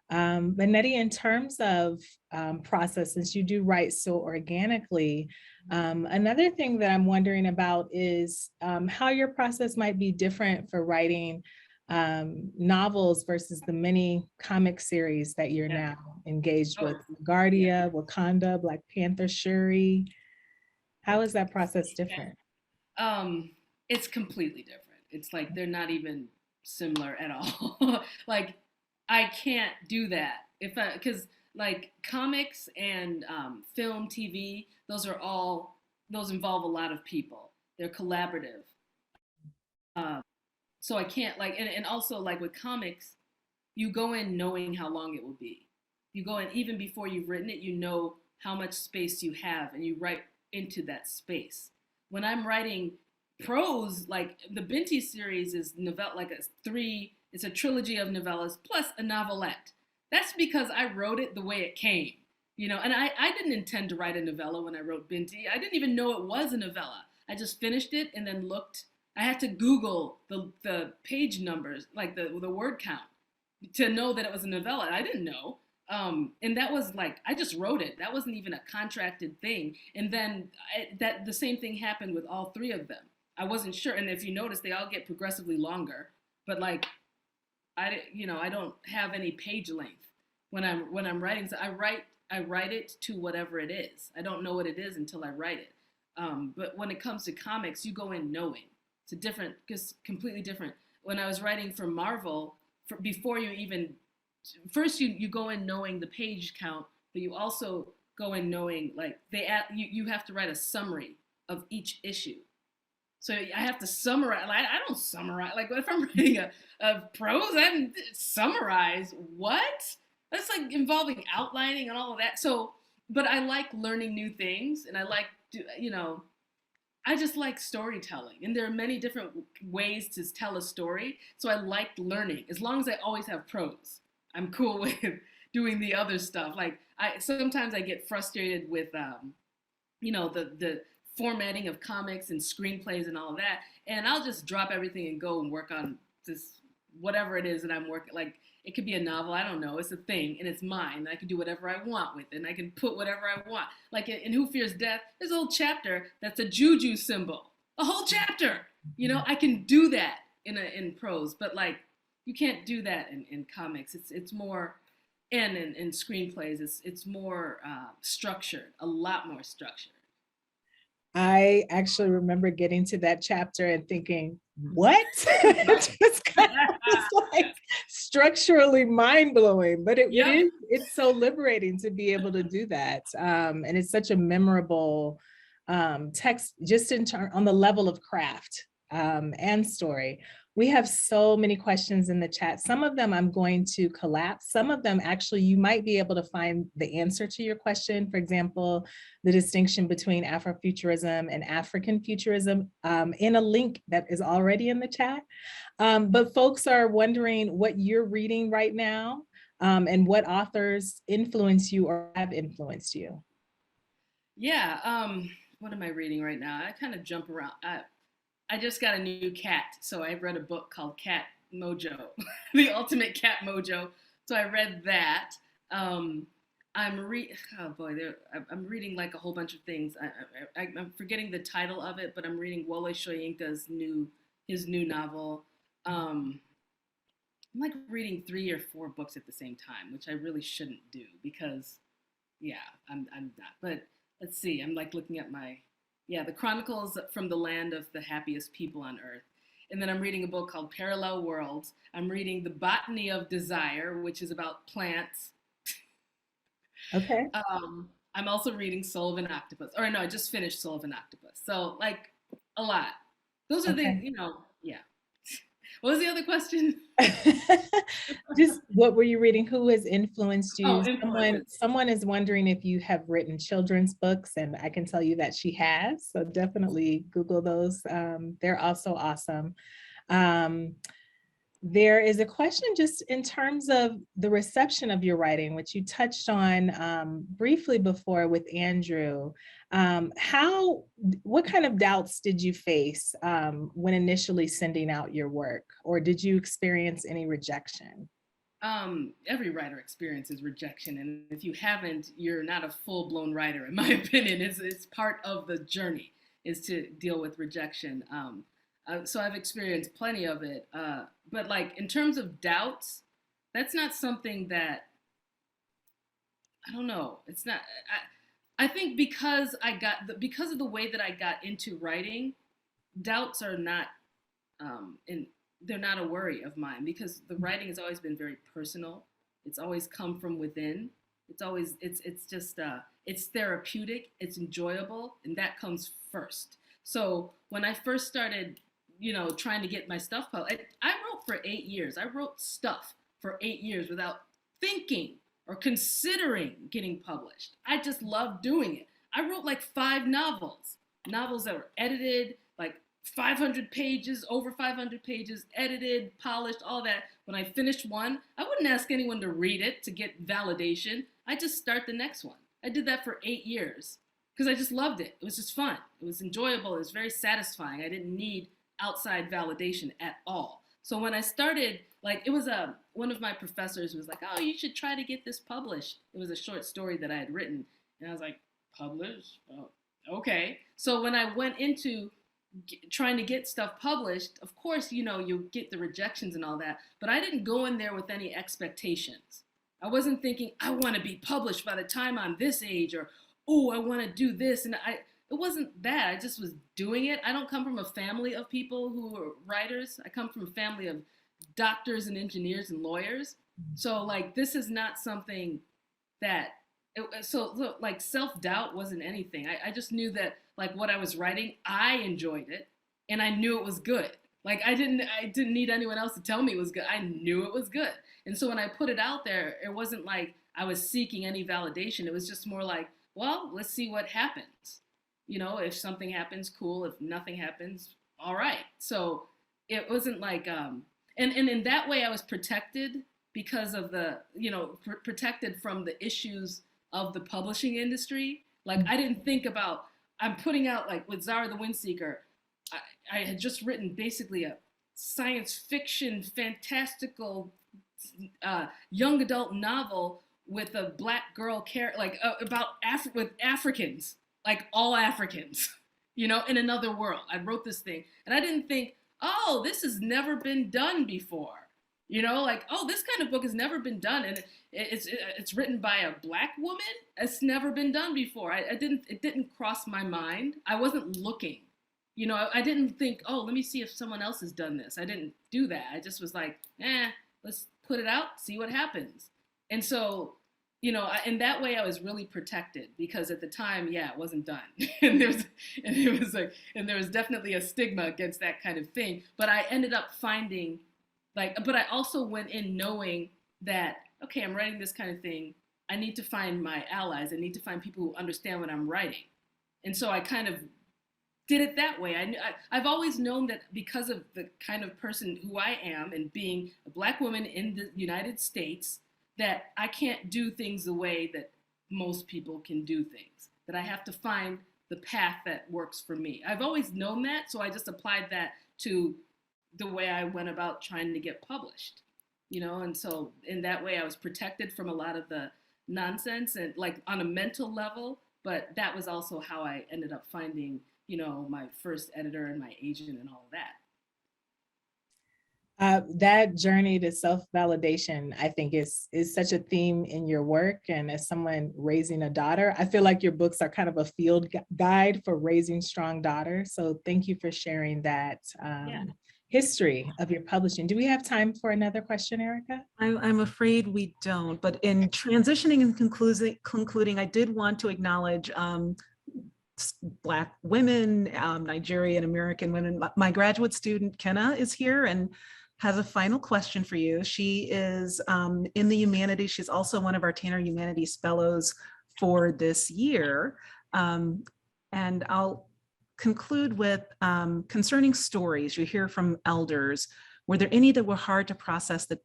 [SPEAKER 4] But Nnedi, in terms of process, since you do write so organically, another thing that I'm wondering about is how your process might be different for writing novels versus the many comic series that you're now engaged with. LaGuardia, Wakanda, Black Panther, Shuri. How is that process different?
[SPEAKER 2] It's completely different. It's like they're not even similar at all. Like, I can't do that because like comics and film, TV, those involve a lot of people. They're collaborative. So I can't, like, and also like with comics, you go in knowing how long it will be. You go in even before you've written it, you know how much space you have, and you write into that space. When I'm writing prose, like the BINTI series is novella, like it's It's a trilogy of novellas plus a novelette. That's because I wrote it the way it came, you know, and I didn't intend to write a novella when I wrote Binti. I didn't even know it was a novella. I just finished it and then looked. I had to Google the page numbers, like the word count, to know that it was a novella. I didn't know. And that was like, I just wrote it. That wasn't even a contracted thing. And then the same thing happened with all three of them. I wasn't sure. And if you notice, they all get progressively longer, but like, I don't have any page length when I'm writing. So I write it to whatever it is. I don't know what it is until I write it. But when it comes to comics, you go in knowing. It's completely different. When I was writing for Marvel, before you even, first you go in knowing the page count, but you also go in knowing, like, you have to write a summary of each issue. So I have to summarize. Like, I don't summarize. Like, if I'm writing a prose, I summarize what? That's like involving outlining and all of that. So, but I like learning new things, and I like, I just like storytelling. And there are many different ways to tell a story. So I like learning. As long as I always have prose, I'm cool with doing the other stuff. Like, sometimes I get frustrated with, the formatting of comics and screenplays and all of that. And I'll just drop everything and go and work on this, whatever it is that I'm working. Like, it could be a novel, I don't know. It's a thing, and it's mine. And I can do whatever I want with it, and I can put whatever I want. Like in Who Fears Death, there's a whole chapter that's a juju symbol. A whole chapter. I can do that in prose, but like, you can't do that in comics. It's more, and in screenplays, it's more structured, a lot more structured.
[SPEAKER 4] I actually remember getting to that chapter and thinking, what? Just kind of like structurally mind-blowing, but it's so liberating to be able to do that. And it's such a memorable text, just on the level of craft and story. We have so many questions in the chat. Some of them I'm going to collapse. Some of them actually you might be able to find the answer to your question. For example, the distinction between Afrofuturism and Africanfuturism in a link that is already in the chat. But folks are wondering what you're reading right now and what authors influence you or have influenced you.
[SPEAKER 2] Yeah, what am I reading right now? I kind of jump around. I just got a new cat, so I read a book called Cat Mojo, The Ultimate Cat Mojo. So I read that. I'm reading like a whole bunch of things. I'm forgetting the title of it, but I'm reading Wole Soyinka's his new novel. I'm like reading 3 or 4 books at the same time, which I really shouldn't do because, I'm not. But let's see. I'm like looking at the Chronicles from the Land of the Happiest People on Earth. And then I'm reading a book called Parallel Worlds. I'm reading The Botany of Desire, which is about plants.
[SPEAKER 4] Okay.
[SPEAKER 2] I'm also reading Soul of an Octopus. Or no, I just finished Soul of an Octopus. So like a lot. Those are the, yeah. What was the other question?
[SPEAKER 4] Just what were you reading? Who has influenced you?
[SPEAKER 2] Oh,
[SPEAKER 4] someone is wondering if you have written children's books, and I can tell you that she has. So definitely Google those. They're also awesome. There is a question just in terms of the reception of your writing, which you touched on briefly before with Andrew. What kind of doubts did you face when initially sending out your work, or did you experience any rejection?
[SPEAKER 2] Every writer experiences rejection, and if you haven't, you're not a full-blown writer, in my opinion. It's part of the journey is to deal with rejection. So I've experienced plenty of it, but like in terms of doubts, that's not something that, I don't know. It's not. I think because of the way that I got into writing, doubts are not they're not a worry of mine, because the writing has always been very personal. It's always come from within. It's just it's therapeutic. It's enjoyable, and that comes first. So when I first started, trying to get my stuff published, I wrote for 8 years. I wrote stuff for 8 years without thinking or considering getting published. I just loved doing it. I wrote like 5 novels that were edited, like 500 pages, over 500 pages, edited, polished, all that. When I finished one, I wouldn't ask anyone to read it to get validation. I just start the next one. I did that for 8 years because I just loved it. It was just fun. It was enjoyable. It was very satisfying. I didn't need outside validation at all. So when I started, like, it was one of my professors was like, oh, you should try to get this published. It was a short story that I had written. And I was like, published? Oh, okay. So when I went into trying to get stuff published, of course, you know, you get the rejections and all that, but I didn't go in there with any expectations. I wasn't thinking, I want to be published by the time I'm this age, or, oh, I want to do this. And it wasn't that. I just was doing it. I don't come from a family of people who are writers. I come from a family of doctors and engineers and lawyers. So like, this is not something that, so like self-doubt wasn't anything. I just knew that like what I was writing, I enjoyed it and I knew it was good. Like I didn't need anyone else to tell me it was good. I knew it was good. And so when I put it out there, it wasn't like I was seeking any validation. It was just more like, well, let's see what happens. You know, if something happens, cool. If nothing happens, all right. So it wasn't like, and in that way I was protected because of the, you know, protected from the issues of the publishing industry. Like I didn't think about, I'm putting out like with ZAHRAH the Windseeker, I had just written basically a science fiction, fantastical, young adult novel with a black girl character, like about with Africans, like all Africans, you know, in another world. I wrote this thing and I didn't think, oh, this has never been done before. You know, like, oh, this kind of book has never been done, and it's written by a black woman. It's never been done before. It didn't cross my mind. I wasn't looking. You know, I didn't think, oh, let me see if someone else has done this. I didn't do that. I just was like, let's put it out, see what happens. And so, you know, in that way, I was really protected because at the time, yeah, it wasn't done, and there was definitely a stigma against that kind of thing. But I ended up finding. But I also went in knowing that, okay, I'm writing this kind of thing. I need to find my allies. I need to find people who understand what I'm writing. And so I kind of did it that way. I've always known that because of the kind of person who I am and being a black woman in the United States, that I can't do things the way that most people can do things, that I have to find the path that works for me. I've always known that, so I just applied that to the way I went about trying to get published, you know? And so in that way I was protected from a lot of the nonsense and like on a mental level, but that was also how I ended up finding, you know, my first editor and my agent and all of that.
[SPEAKER 4] That journey to self-validation, I think is such a theme in your work. And as someone raising a daughter, I feel like your books are kind of a field guide for raising strong daughters. So thank you for sharing that. History of your publishing. Do we have time for another question, Erika?
[SPEAKER 1] I'm afraid we don't, but in transitioning and concluding, I did want to acknowledge Black women, Nigerian American women. My graduate student, Kenna, is here and has a final question for you. She is in the humanities. She's also one of our Tanner Humanities Fellows for this year. And I'll conclude with concerning stories you hear from elders. Were there any that were hard to process that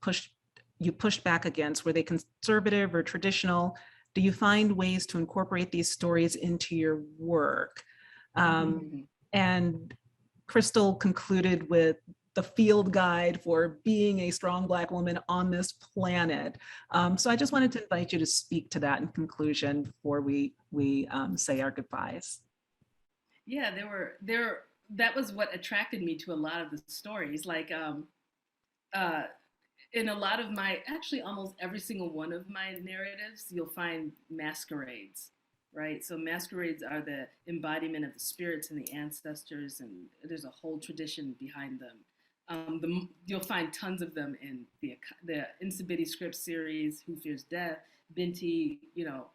[SPEAKER 1] you pushed back against? Were they conservative or traditional? Do you find ways to incorporate these stories into your work? And Crystal concluded with the field guide for being a strong Black woman on this planet. So I just wanted to invite you to speak to that in conclusion before we say our goodbyes.
[SPEAKER 2] Yeah, that was what attracted me to a lot of the stories. Like in a lot of actually almost every single one of my narratives, you'll find masquerades, right? So masquerades are the embodiment of the spirits and the ancestors, and there's a whole tradition behind them. You'll find tons of them in the Nsibidi script series, Who Fears Death, BINTI, you know,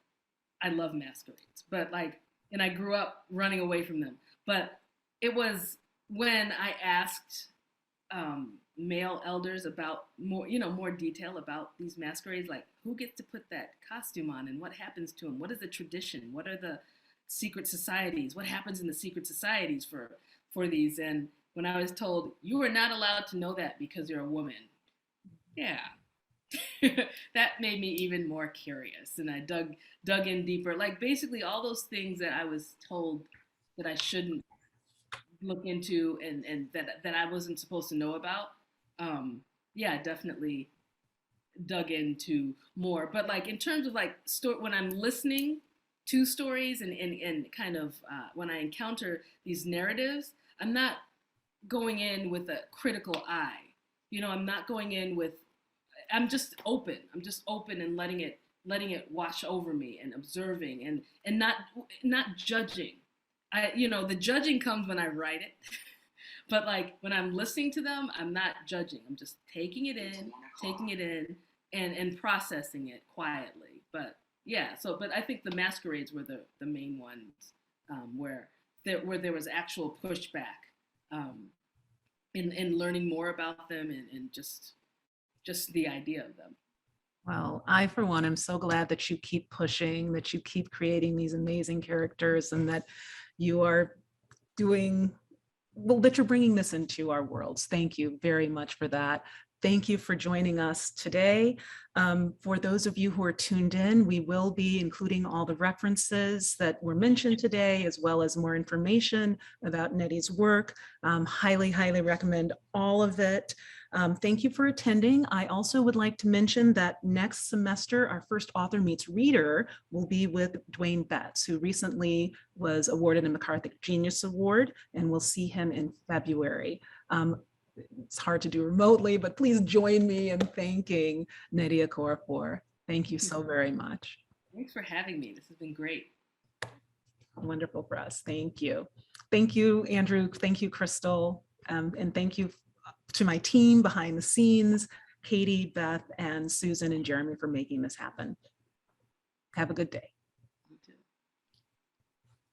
[SPEAKER 2] I love masquerades, but like, and I grew up running away from them. But it was when I asked male elders about more detail about these masquerades, like who gets to put that costume on and what happens to them? What is the tradition? What are the secret societies? What happens in the secret societies for for these. And when I was told, you are not allowed to know that because you're a woman. Yeah. That made me even more curious. And I dug in deeper. Like basically all those things that I was told that I shouldn't look into and that I wasn't supposed to know about. Yeah, definitely dug into more. But like in terms of like when I'm listening to stories and kind of when I encounter these narratives, I'm not going in with a critical eye. You know, I'm not going in with, I'm just open. I'm just open and letting it wash over me and observing and not judging. The judging comes when I write it. But like when I'm listening to them, I'm not judging. I'm just taking it in and processing it quietly. But yeah, but I think the Masquerades were the main ones where there was actual pushback in learning more about them and just the idea of them.
[SPEAKER 1] Well, I, for one, am so glad that you keep pushing, that you keep creating these amazing characters, and that you are that you're bringing this into our worlds. Thank you very much for that. Thank you for joining us today. For those of you who are tuned in, we will be including all the references that were mentioned today, as well as more information about Nnedi's work. Highly, highly recommend all of it. Thank you for attending. I also would like to mention that next semester, our first Author Meets Reader will be with Dwayne Betts, who recently was awarded a MacArthur Genius Award, and we'll see him in February. It's hard to do remotely, but please join me in thanking Nnedi Okorafor. Thank you so very much.
[SPEAKER 2] Thanks for having me. This has been great.
[SPEAKER 1] Wonderful for us. Thank you. Thank you, Andrew. Thank you, Crystal. And thank you to my team behind the scenes, Katie, Beth, and Susan and Jeremy for making this happen. Have a good day.